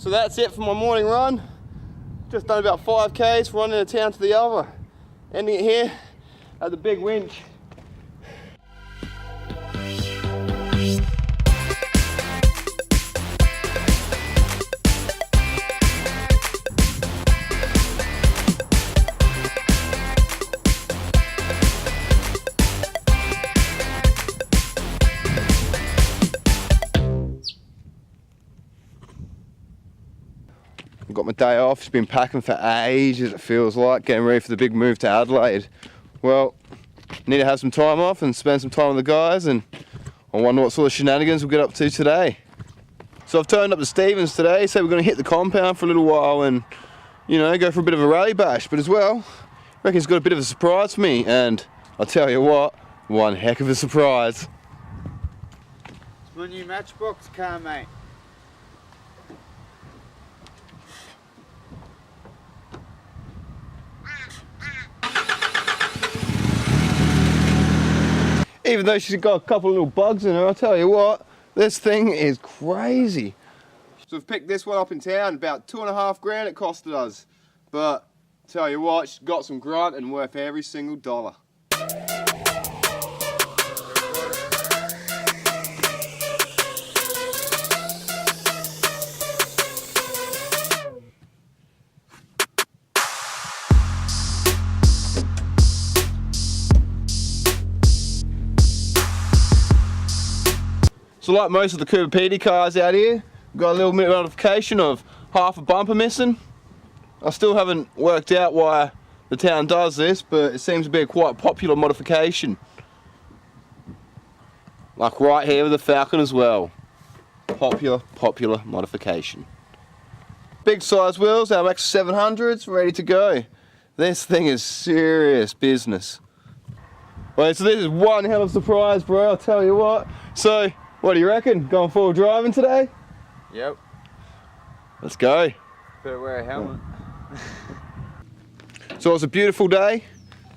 So that's it for my morning run. Just done about 5 Ks from one end of town to the other. Ending it here at the big winch. I've got my day off, just been packing for ages it feels like, getting ready for the big move to Adelaide. Well, need to have some time off and spend some time with the guys, and I wonder what sort of shenanigans we'll get up to today. So I've turned up to Stevens today, so we're going to hit the compound for a little while and, you know, go for a bit of a rally bash, but as well, I reckon he's got a bit of a surprise for me, and I'll tell you what, one heck of a surprise. It's my new Matchbox car, mate. Even though she's got a couple of little bugs in her, I'll tell you what, this thing is crazy. So we've picked this one up in town, about $2.5 grand it costed us. But, tell you what, she's got some grunt and worth every single dollar. So like most of the Coober Pedy cars out here, we've got a little bit of notification of half a bumper missing. I still haven't worked out why the town does this, but it seems to be a quite popular modification. Like right here with the Falcon as well. Popular modification. Big size wheels, our Max 700s, ready to go. This thing is serious business. Well, so this is one hell of a surprise, bro, I'll tell you what. So, what do you reckon? Going forward driving today? Yep. Let's go. Better wear a helmet. So it's a beautiful day.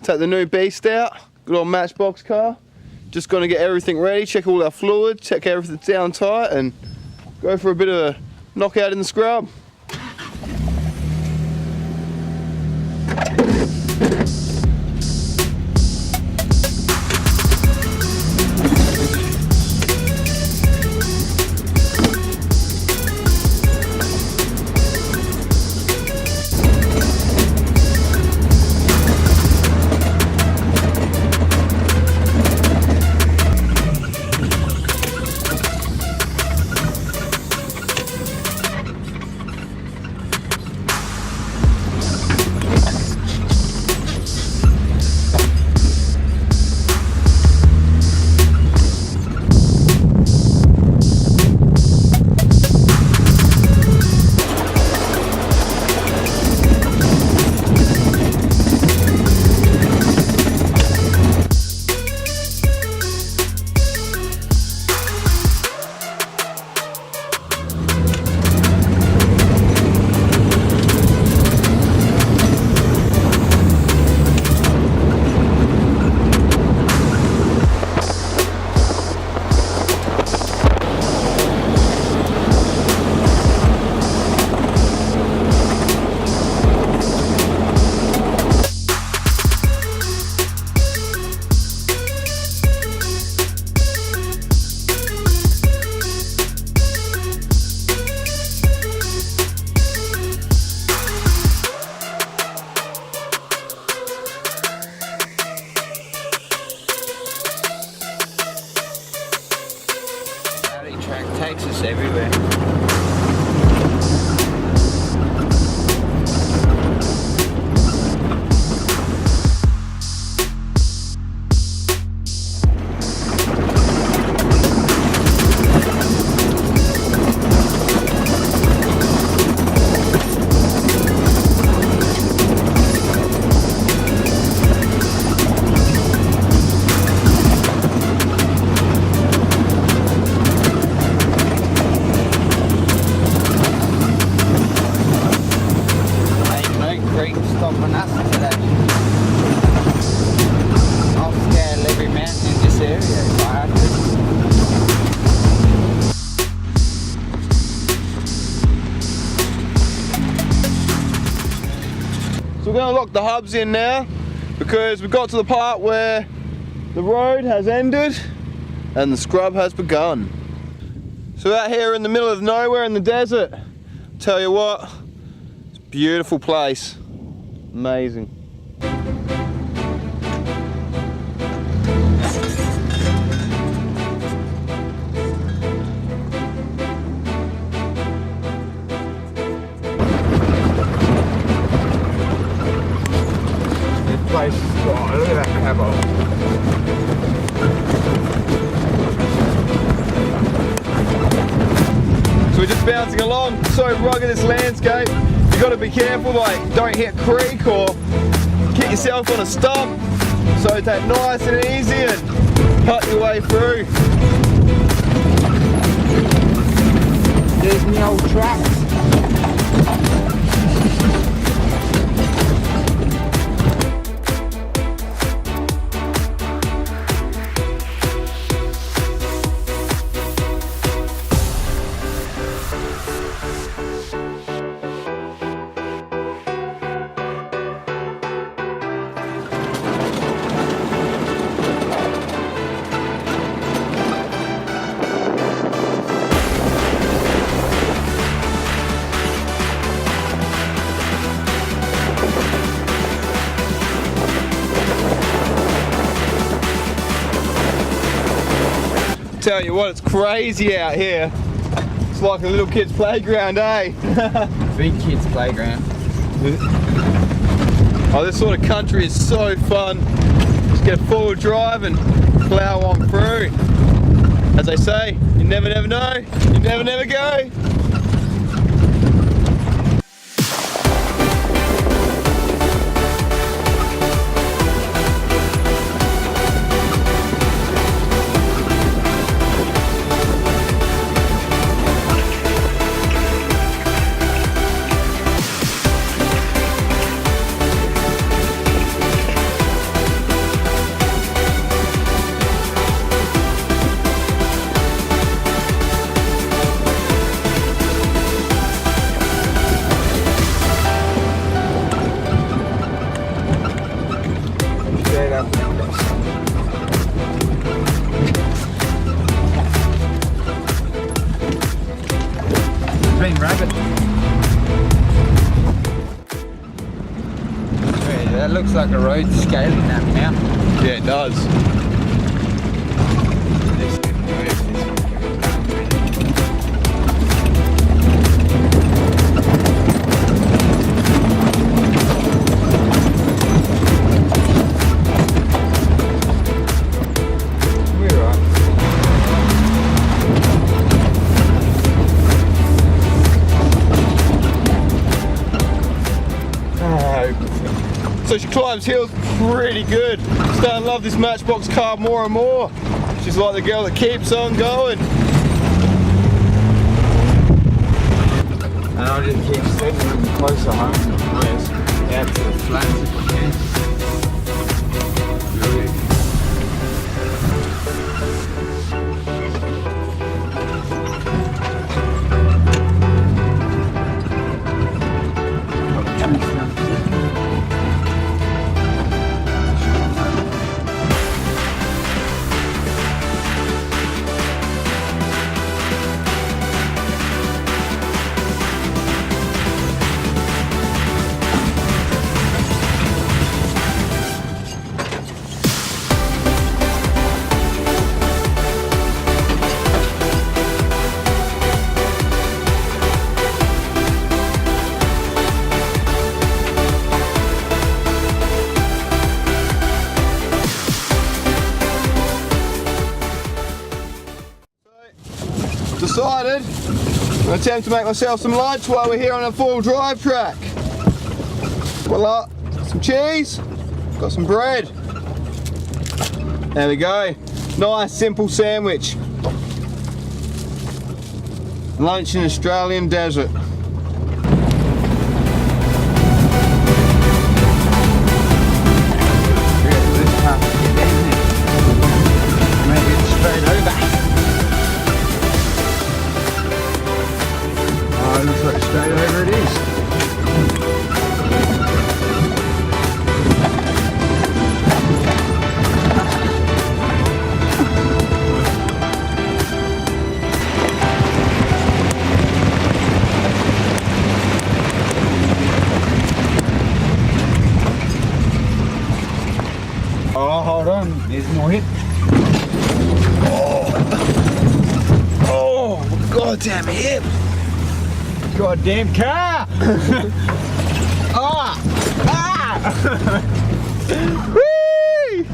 Take the new beast out. Good old Matchbox car. Just gonna get everything ready, check all our fluids, check everything's down tight, and go for a bit of a knockout in the scrub. Takes us everywhere. going to lock the hubs in now because we've got to the part where the road has ended and the scrub has begun. So out here in the middle of nowhere in the desert, tell you what, it's a beautiful place. Amazing. Place, oh, look at that cabo. So we're just bouncing along, so rugged this landscape. You got to be careful, like don't hit a creek or get yourself on a stump. So take nice and easy and cut your way through. There's my old tracks. Tell you what, it's crazy out here. It's like a little kid's playground, eh? Big kids playground. Oh, this sort of country is so fun. Just get forward drive and plow on through. As they say, you never know, you never go. Green rabbit. Yeah, that looks like a road scaling that mountain. Yeah, it does. So she climbs hills pretty good. Starting to love this Matchbox car more and more. She's like the girl that keeps on going. And I'll just keep stepping them closer home. Yes. Out to the flats if I can. Decided I'm going to attempt to make myself some lunch while we're here on a full drive track. Voila, some cheese, got some bread. There we go, nice simple sandwich. Lunch in Australian desert. Looks like straight over it is. it. Oh, goddamn hip! Goddamn car! Ah! Ah! Whee!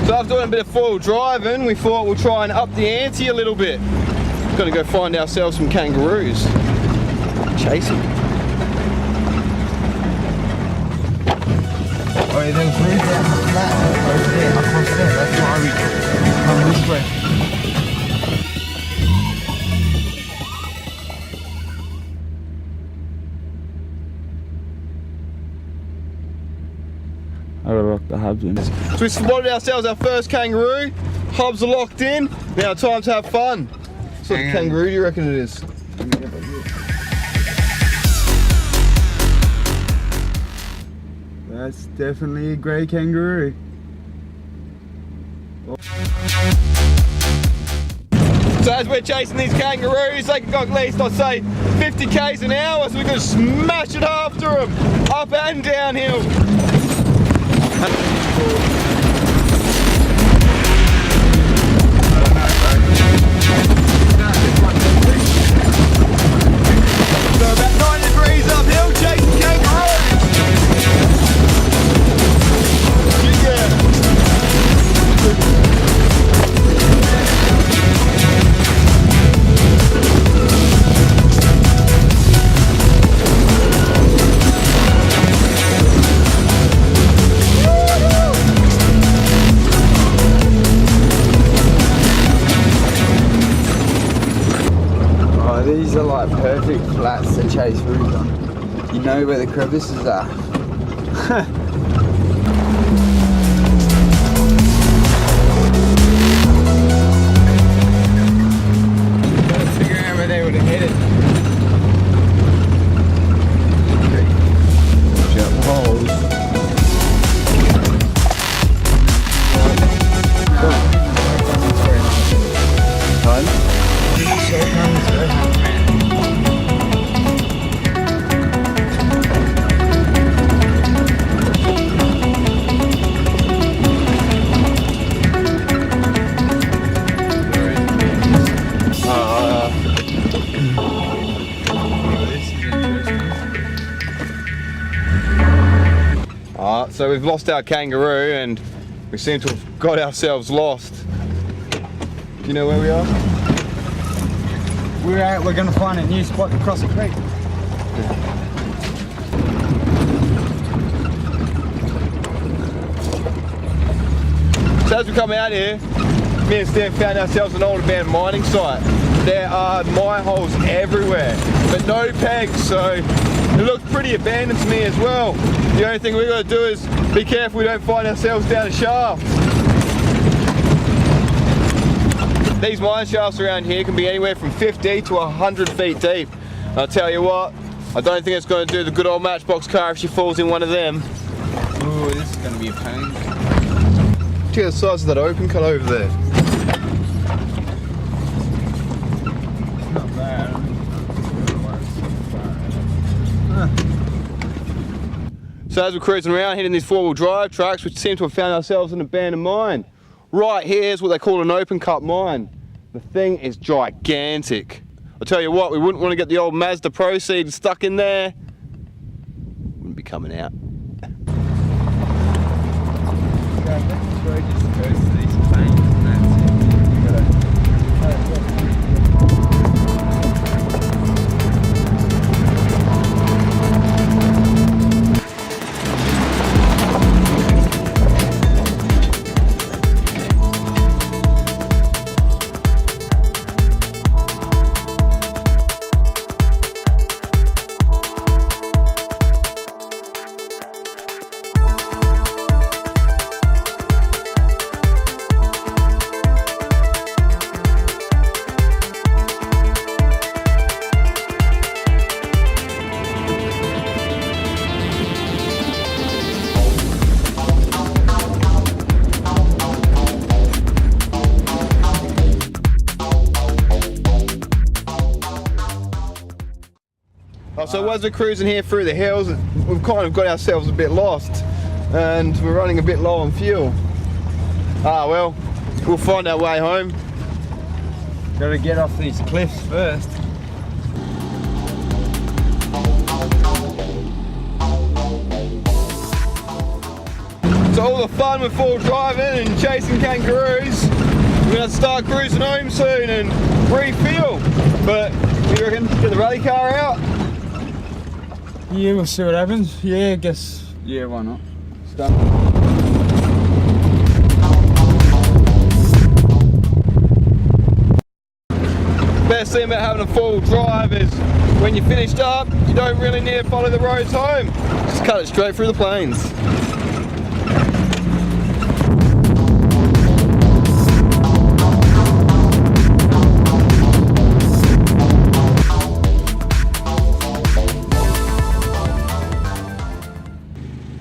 So after doing a bit of four-wheel driving, we thought we'll try and up the ante a little bit. Got to go find ourselves some kangaroos. Chasing. Oh yeah, there's room down the flat over there, across there. That's why we come this way. I gotta lock the hubs in. So we spotted ourselves our first kangaroo. Hubs are locked in. Now time to have fun. What sort of kangaroo do you reckon it is? That's definitely a grey kangaroo. So as we're chasing these kangaroos, they can go at least, I'd say, 50 k's an hour, so we can smash it after them, up and downhill. So about 9 degrees uphill, chasing kangaroos. Yeah. These are like perfect flats to chase routes on. You know where the crevices are. Gotta figure out where they would have headed. Jump holes. So we've lost our kangaroo and we seem to have got ourselves lost. Do you know where we are? We're going to find a new spot to cross the creek. So as we come out here, me and Stan found ourselves an old abandoned mining site. There are mine holes everywhere, but no pegs, so it looks pretty abandoned to me as well. The only thing we've got to do is be careful we don't find ourselves down a shaft. These mine shafts around here can be anywhere from 50 to 100 feet deep. And I'll tell you what, I don't think it's going to do the good old Matchbox car if she falls in one of them. Ooh, this is going to be a pain. Check the size of that open cut over there. Not bad. So as we're cruising around, hitting these four-wheel drive trucks, we seem to have found ourselves an abandoned mine. Right here is what they call an open cut mine. The thing is gigantic. I'll tell you what, we wouldn't want to get the old Mazda Proceed stuck in there. Wouldn't be coming out. So as we're cruising here through the hills, we've kind of got ourselves a bit lost and we're running a bit low on fuel. Ah well, we'll find our way home. Gotta get off these cliffs first. So all the fun with full driving and chasing kangaroos, we're gonna start cruising home soon and refuel. But you reckon, get the rally car out? Yeah, we'll see what happens. Yeah, I guess. Yeah, why not? Start. Best thing about having a full drive is when you're finished up, you don't really need to follow the roads home. Just cut it straight through the plains.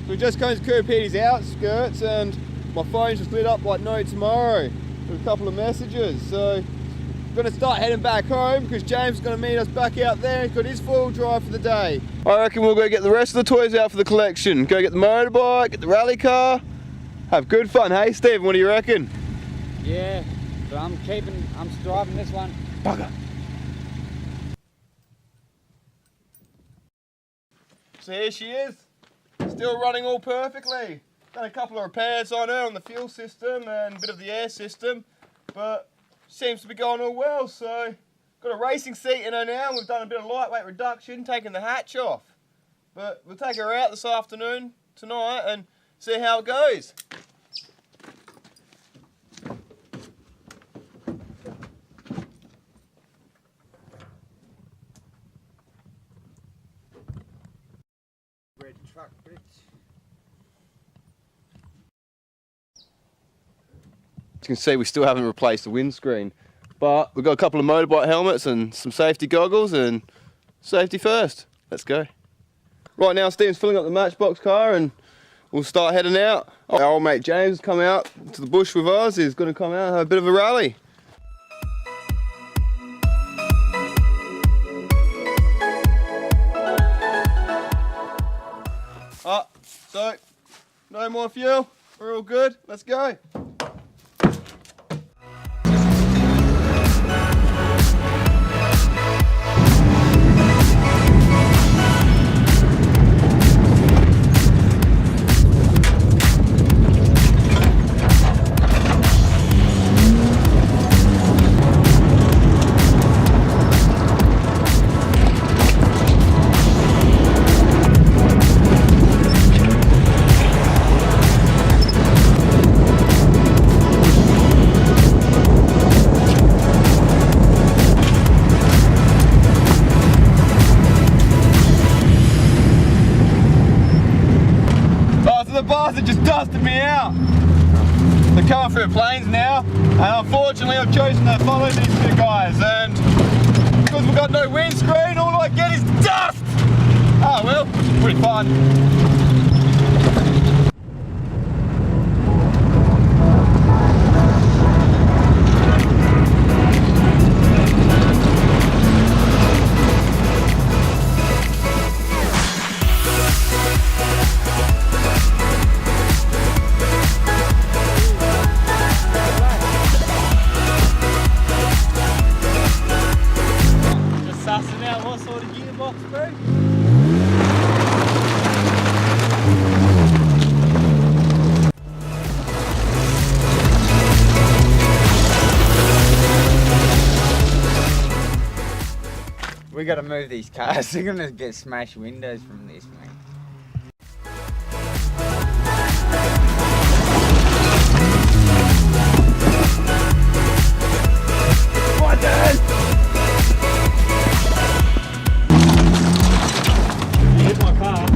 We just came to Coober Pedy's outskirts and my phone's just lit up like no tomorrow with a couple of messages. So I'm going to start heading back home because James is going to meet us back out there. He's got his full drive for the day. I reckon we'll go get the rest of the toys out for the collection. Go get the motorbike, get the rally car. Have good fun, hey Stephen, what do you reckon? Yeah, but I'm driving this one. Bugger. So here she is. Still running all perfectly. Done a couple of repairs on her on the fuel system and a bit of the air system, but seems to be going all well. So got a racing seat in her now and we've done a bit of lightweight reduction, taking the hatch off. But we'll take her out this afternoon, tonight, and see how it goes. Red truck bridge. As you can see, we still haven't replaced the windscreen, but we've got a couple of motorbike helmets and some safety goggles, and safety first. Let's go. Right now, Steven's filling up the Matchbox car and we'll start heading out. Our old mate James has come out to the bush with us. He's going to come out and have a bit of a rally. So no more fuel. We're all good. Let's go. It just dusted me out. They're coming through the plains now, and unfortunately I've chosen to follow these two guys, and because we've got no windscreen, all I get is dust! Oh well, pretty fun. We got to move these cars. They're going to get smashed windows from this, mate. What the hell? Hit my car.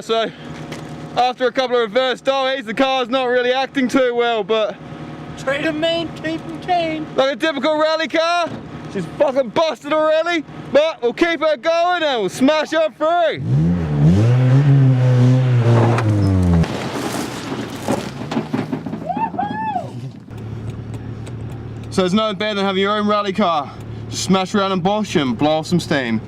So after a couple of reverse dollies, the car's not really acting too well, but Treat him mean, keep him keen. like a typical rally car, she's fucking busted already, but we'll keep her going and we'll smash her through. So there's nothing better than having your own rally car. Just smash around and bosh and blow off some steam.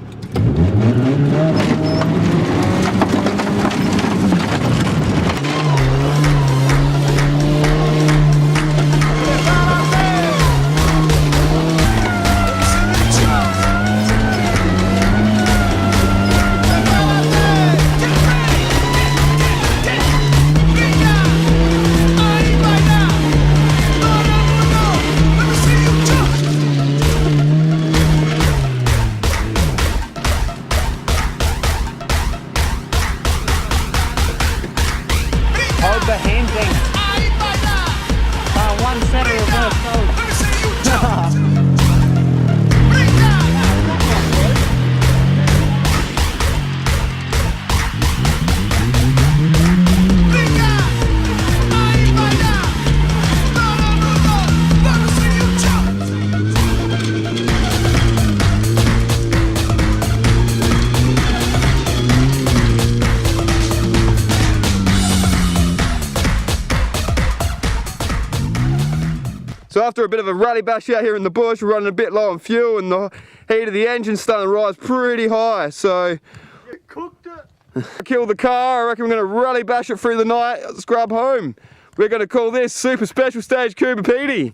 Hold the hand thing. One set of reverse So after a bit of a rally bash out here in the bush, we're running a bit low on fuel and the heat of the engine's starting to rise pretty high. So You cooked it. kill the car, I reckon we're going to rally bash it through the night, scrub home. We're going to call this Super Special Stage Coober Pedy.